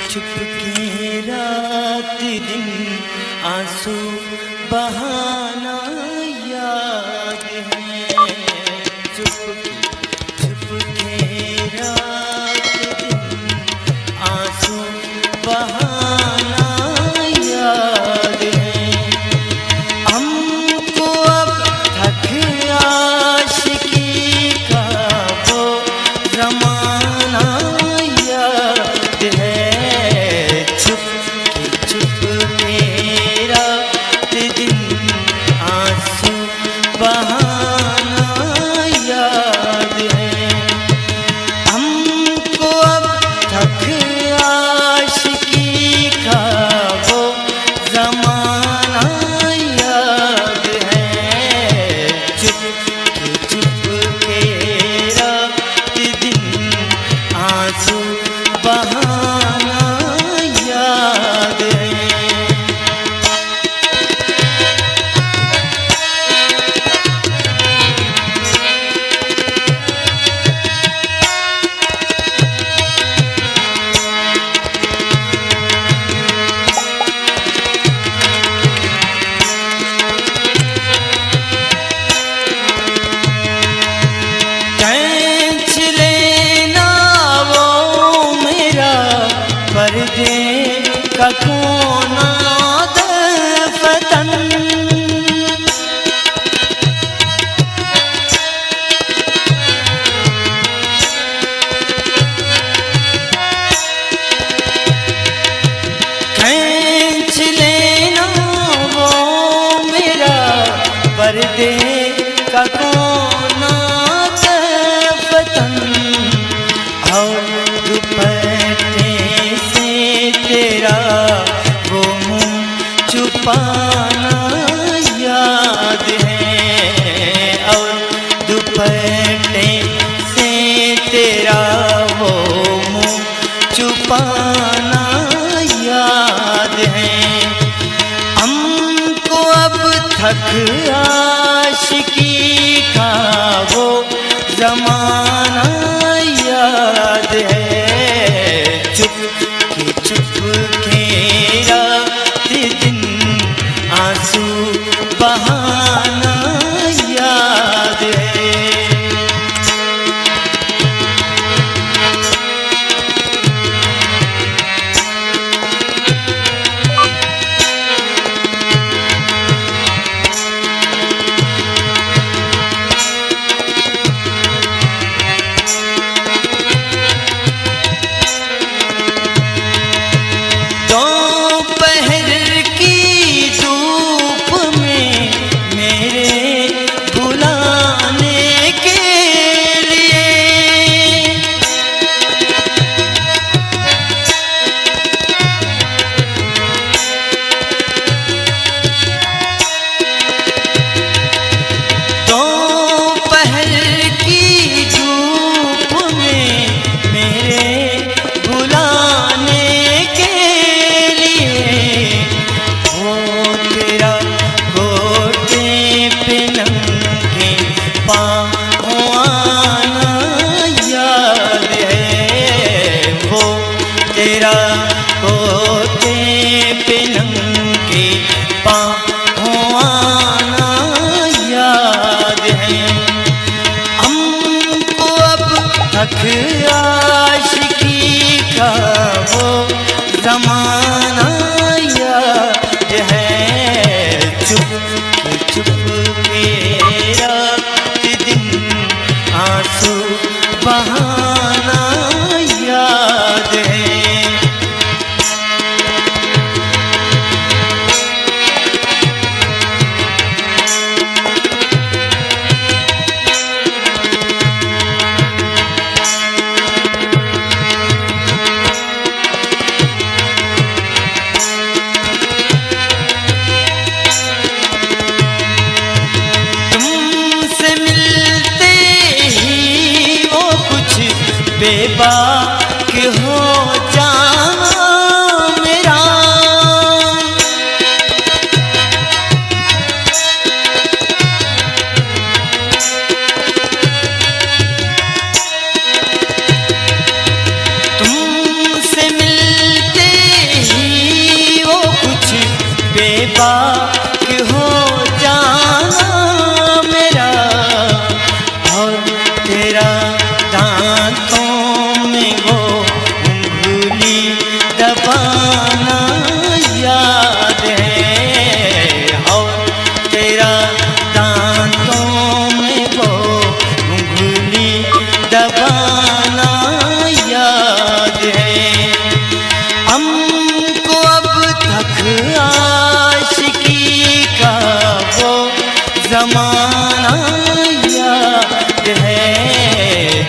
चुपके रात दिन आंसू बहाना याद है। चुपके रात दिन आंसू बहाना याद है। हमको अब थक आशिकी का वो ज़माना याद है। का कोना दफतन खींच लेना वो मेरा पर्दे का कोना दफतन और दुपट्टे तेरा वो मुँह छुपाना याद है। और दुपट्टे से तेरा वो मुँह छुपाना याद है। हमको अब थक आशिकी का वो ज़माना याद है। चुपके रात दिन आंसू बहाना याद है। तेरा होते पे नंगे पाँव आना याद है। हमको अब थक आशिकी का वो ज़माना याद है। चुपके रात दिन आंसू बहाना याद है। बेबाक हो जाना मेरा बेबाक हो जाना मेरा, और तेरा दांतों में वो उंगली दबाना याद है, और तेरा दांतों में वो उंगली दबाना याद है। हमको अब तक आशिकी का वो ज़माना याद है,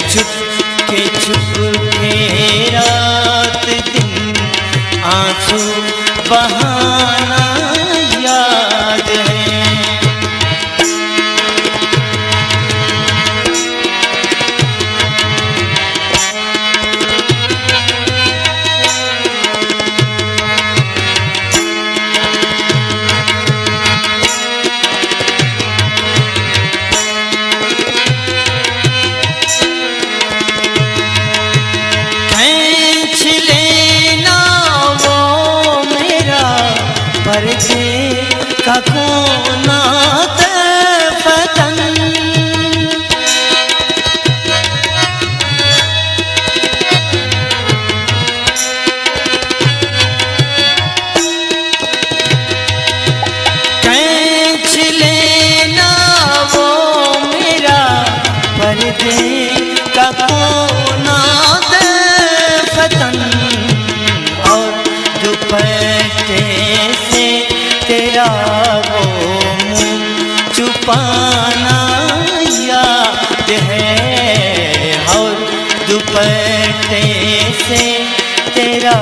चुपके चुपके रात दिन आंसू बहाना याद है। पर्दे का कोना फतन, खींच लेना वो मेरा पर्दे का कोना फतन, और दुपट्टे तेरा वो मुँह छुपाना याद है, और दुपट्टे से तेरा